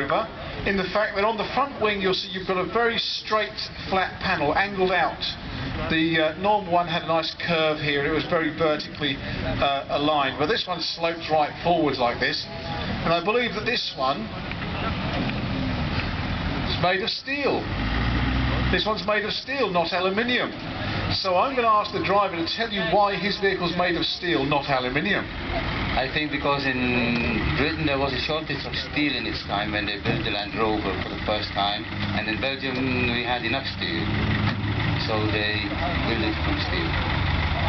Rover in the fact that on the front wing you'll see you've got a very straight, flat panel, angled out. The normal one had a nice curve here, it was very vertically aligned, but this one slopes right forwards like this, and I believe that this one is made of steel. This one's made of steel, not aluminium. So I'm going to ask the driver to tell you why his vehicle's made of steel, not aluminium. I think because in Britain there was a shortage of steel in its time when they built the Landrover for the first time, and in Belgium we had enough steel, so they built it from steel.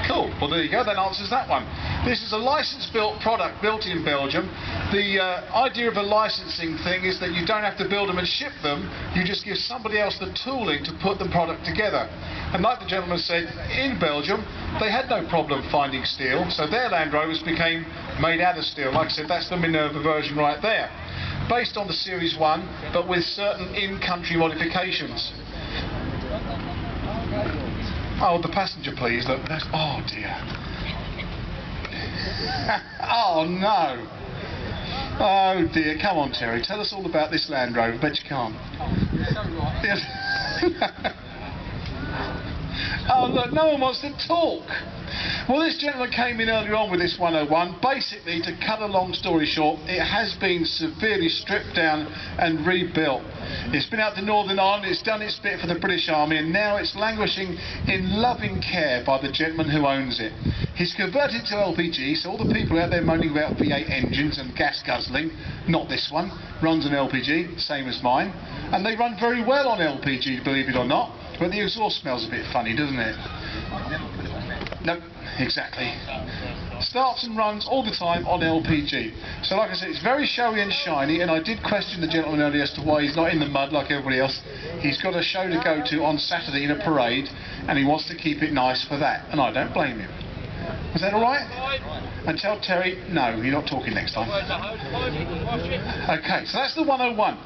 Cool, well there you go, that answers that one. This is a licence-built product built in Belgium. The idea of a licensing thing is that you don't have to build them and ship them, you just give somebody else the tooling to put the product together. And like the gentleman said, in Belgium they had no problem finding steel, so their Land Rovers became made out of steel. Like I said, that's the Minerva version right there. Based on the Series 1, but with certain in-country modifications. Oh, the passenger please, look. Oh dear. Oh no. Oh dear, come on Terry, tell us all about this Land Rover. Bet you can't. Yes. Oh look, no one wants to talk. Well, this gentleman came in earlier on with this 101. Basically, to cut a long story short, it has been severely stripped down and rebuilt. It's been out to Northern Ireland, it's done its bit for the British Army, and now it's languishing in loving care by the gentleman who owns it. He's converted to LPG, so all the people out there moaning about V8 engines and gas guzzling, not this one, runs on LPG, same as mine, and they run very well on LPG, believe it or not, but the exhaust smells a bit funny, doesn't it? Nope, exactly. Starts and runs all the time on LPG. So like I said, it's very showy and shiny, and I did question the gentleman earlier as to why he's not in the mud like everybody else. He's got a show to go to on Saturday in a parade, and he wants to keep it nice for that, and I don't blame him. Was that alright? And tell Terry, no, you're not talking next time. Okay, so that's the 101.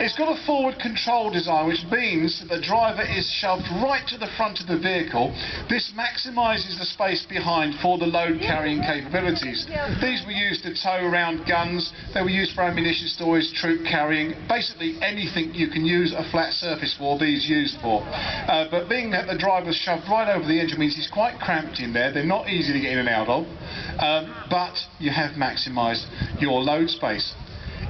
It's got a forward control design, which means that the driver is shoved right to the front of the vehicle. This maximises the space behind for the load carrying capabilities. These were used to tow around guns, they were used for ammunition storage, troop carrying, basically anything you can use a flat surface for, these used for. But being that the driver's shoved right over the engine means he's quite cramped in there, they're not easy to get in and out of. But you have maximised your load space.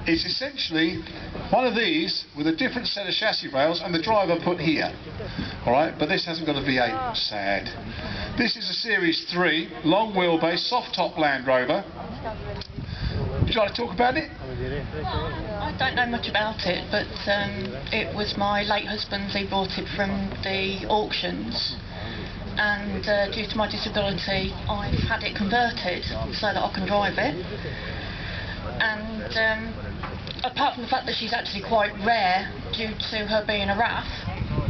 It's essentially one of these with a different set of chassis rails and the driver put here. Alright, but this hasn't got a V8, sad. This is a Series 3, long wheelbase, soft top Land Rover. Would you like to talk about it? I don't know much about it, but it was my late husband's. He bought it from the auctions. And due to my disability I've had it converted so that I can drive it, and apart from the fact that she's actually quite rare due to her being a RAF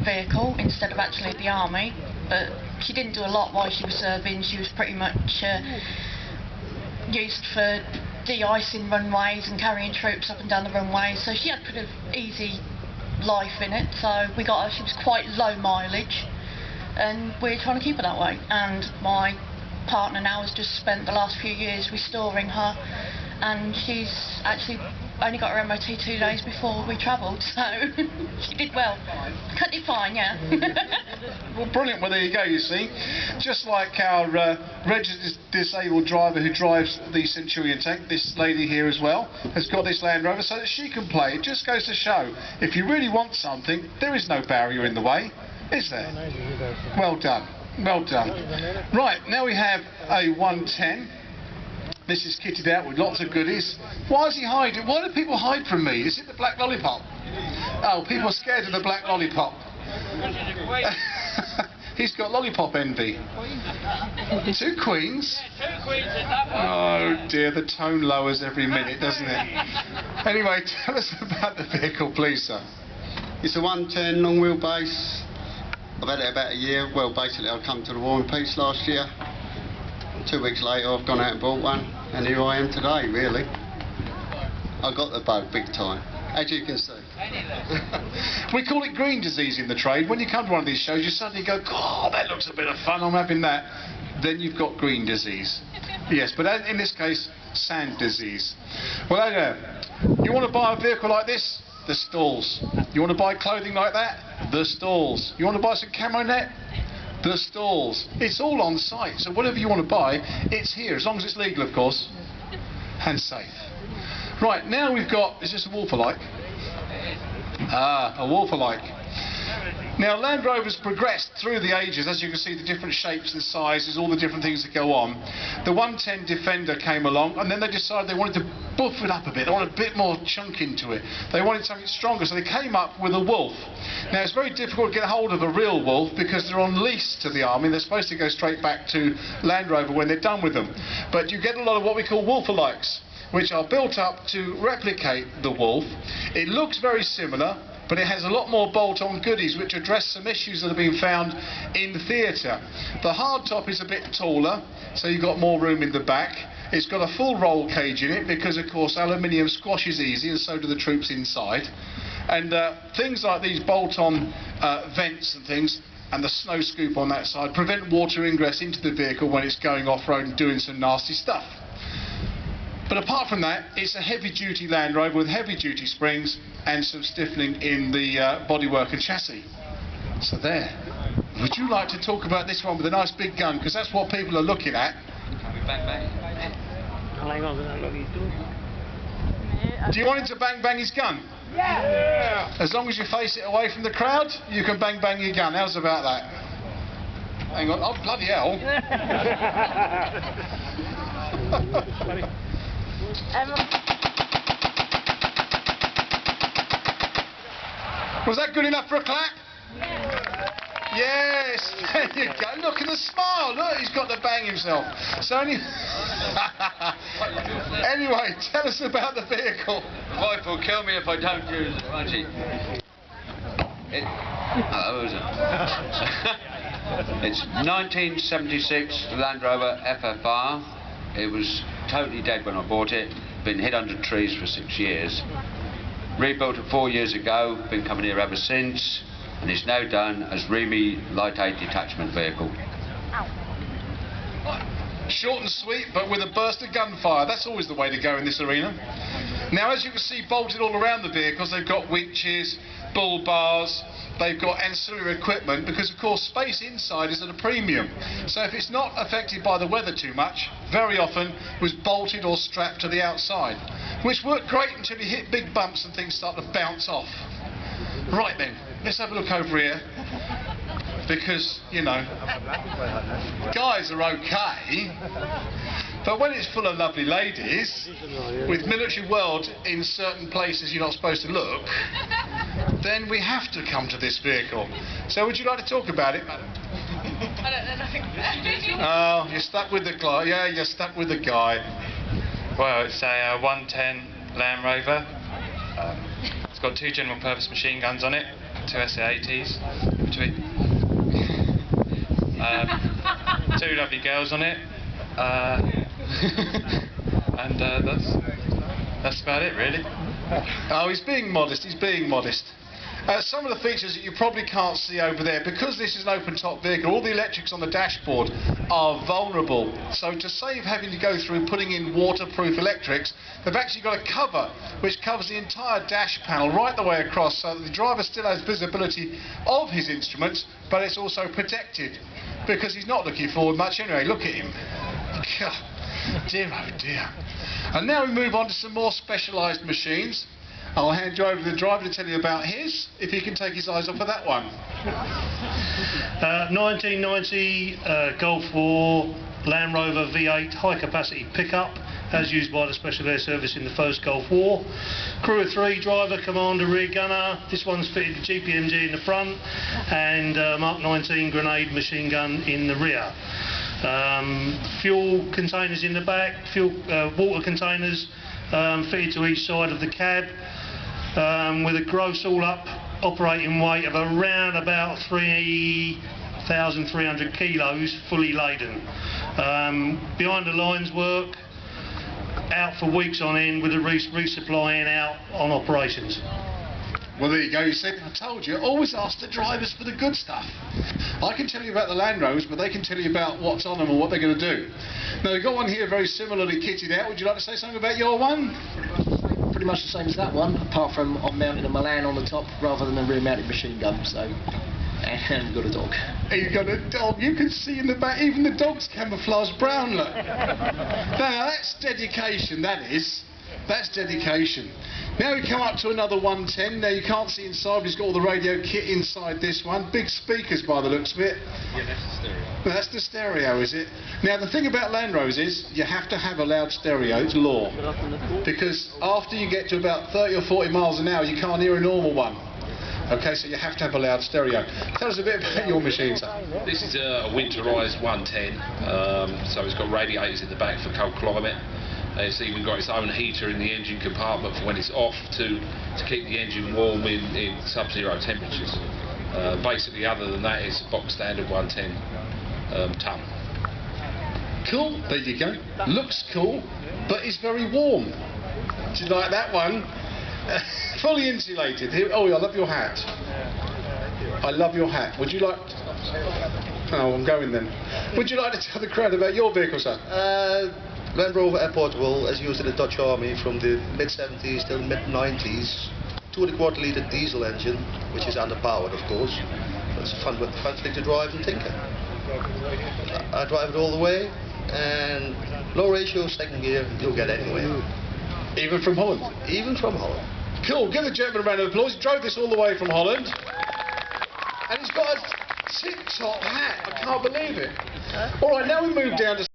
vehicle instead of actually the army, but she didn't do a lot while she was serving. She was pretty much used for de-icing runways and carrying troops up and down the runways, so she had a pretty easy life in it. So we got her, she was quite low mileage, and we're trying to keep her that way. And my partner now has just spent the last few years restoring her, and she's actually only got her MOT 2 days before we travelled, so she did well. Cut it fine, yeah. Well, brilliant. Well, there you go, you see. Just like our registered disabled driver who drives the Centurion tank, this lady here as well has got this Land Rover so that she can play. It just goes to show, if you really want something, there is no barrier in the way. Is there? Well done. Well done. Right, now we have a 110. This is kitted out with lots of goodies. Why is he hiding? Why do people hide from me? Is it the black lollipop? Oh, people are scared of the black lollipop. He's got lollipop envy. 2 queens? Oh dear, the tone lowers every minute, doesn't it? Anyway, tell us about the vehicle, please, sir. It's a 110 long wheelbase. I've had it about a year. Well, basically I come to the War and Peace last year. 2 weeks later I've gone out and bought one, and here I am today, really. I got the bug big time, as you can see. We call it green disease in the trade. When you come to one of these shows you suddenly go, God, that looks a bit of fun, I'm having that. Then you've got green disease. Yes, but in this case, sand disease. Well, you want to buy a vehicle like this? The stalls. You want to buy clothing like that? The stalls. You want to buy some camo net? The stalls. It's all on site, so whatever you want to buy, it's here, as long as it's legal, of course, and safe. Right, now we've got, is this a Wolf-alike? Ah, a Wolf-alike. Now, Land Rover's progressed through the ages, as you can see, the different shapes and sizes, all the different things that go on. The 110 Defender came along, and then they decided they wanted to buff it up a bit. They wanted a bit more chunk into it. They wanted something stronger, so they came up with a Wolf. Now, it's very difficult to get hold of a real Wolf because they're on lease to the army. They're supposed to go straight back to Land Rover when they're done with them. But you get a lot of what we call Wolf-alikes, which are built up to replicate the Wolf. It looks very similar, but it has a lot more bolt-on goodies which address some issues that have been found in the theatre. The hardtop is a bit taller, so you've got more room in the back. It's got a full roll cage in it because, of course, aluminium squashes easy, and so do the troops inside. And things like these bolt-on vents and things, and the snow scoop on that side, prevent water ingress into the vehicle when it's going off-road and doing some nasty stuff. But apart from that, it's a heavy-duty Land Rover with heavy-duty springs and some stiffening in the bodywork and chassis. So there. Would you like to talk about this one with a nice big gun? Because that's what people are looking at. Do you want him to bang bang his gun? Yeah! As long as you face it away from the crowd, you can bang bang your gun. How's about that? Hang on. Oh, bloody hell. Was that good enough for a clap? Yeah. Yes, there you go. Look at the smile. Look, he's got to bang himself. So anyway, tell us about the vehicle. My wife will kill me if I don't use it, won't she? It's 1976 Land Rover FFR. It was totally dead when I bought it. Been hit under trees for 6 years. Rebuilt it 4 years ago. Been coming here ever since. And it's now done as REME Light Aid Detachment Vehicle. Short and sweet, but with a burst of gunfire. That's always the way to go in this arena. Now, as you can see, bolted all around the vehicles, they've got winches, bull bars, they've got ancillary equipment, because of course space inside is at a premium. So if it's not affected by the weather too much, very often it was bolted or strapped to the outside, which worked great until you hit big bumps and things start to bounce off. Right then, let's have a look over here, because, you know, guys are okay, but when it's full of lovely ladies, with military world in certain places you're not supposed to look, then we have to come to this vehicle. So would you like to talk about it, madam? I don't know nothing about it. Oh, you're stuck with the guy. Yeah, you're stuck with the guy. Well, it's a 110 Land Rover. It's got 2 general purpose machine guns on it, 2 SA-80s between. 2 lovely girls on it. And that's about it, really. Oh, he's being modest, he's being modest. Some of the features that you probably can't see over there, because this is an open top vehicle, all the electrics on the dashboard are vulnerable. So to save having to go through putting in waterproof electrics, they've actually got a cover which covers the entire dash panel right the way across, so that the driver still has visibility of his instruments, but it's also protected, because he's not looking forward much anyway. Look at him. God, dear oh dear. And now we move on to some more specialised machines. I'll hand you over to the driver to tell you about his, if he can take his eyes off of that one. 1990 Golf War Land Rover V8 high capacity pickup, as used by the Special Air Service in the first Gulf War. Crew of 3, driver, commander, rear gunner. This one's fitted with GPMG in the front and Mark 19 grenade machine gun in the rear. Fuel containers in the back, water containers fitted to each side of the cab, with a gross all-up operating weight of around about 3,300 kilos, fully laden. Behind the lines work, out for weeks on end with a resupply in out on operations. Well, there you go. You said, I told you, always ask the drivers for the good stuff. I can tell you about the Land Rovers, but they can tell you about what's on them and what they're going to do. Now, we've got one here very similarly kitted out. Would you like to say something about your one? pretty much the same as that one, apart from I'm mounting a Milan on the top rather than a rear-mounted machine gun. So, and we've got a dog. You've got a dog. You can see in the back, even the dog's camouflaged brown. Look. Now that's dedication. That is. That's dedication. Now we come up to another 110. Now you can't see inside, but he's got all the radio kit inside this one. Big speakers by the looks of it. Yeah, that's the stereo. That's the stereo, is it? Now the thing about Land Rovers is you have to have a loud stereo. It's law. Because after you get to about 30 or 40 miles an hour, you can't hear a normal one. Okay, so you have to have a loud stereo. Tell us a bit about your machine, sir. This is a winterised 110, so it's got radiators in the back for cold climate. It's even got its own heater in the engine compartment for when it's off to keep the engine warm in sub-zero temperatures. Basically, other than that, it's a box standard 110 ton. Cool, there you go. Looks cool, but it's very warm. Do you like that one? Fully insulated. Oh, I love your hat. I love your hat. Would you like... Oh, I'm going then. Would you like to tell the crowd about your vehicle, sir? Landrover Airportable is used in the Dutch Army from the mid-70s till mid-90s. 2.25 litre diesel engine, which is underpowered, of course. But it's a fun thing to drive and tinker. I drive it all the way, and low ratio, second gear, you'll get anywhere. Even from Holland? Even from Holland. Cool, give the gentleman a round of applause. He drove this all the way from Holland. And he's got a tip-top hat. I can't believe it. All right, now we move down to...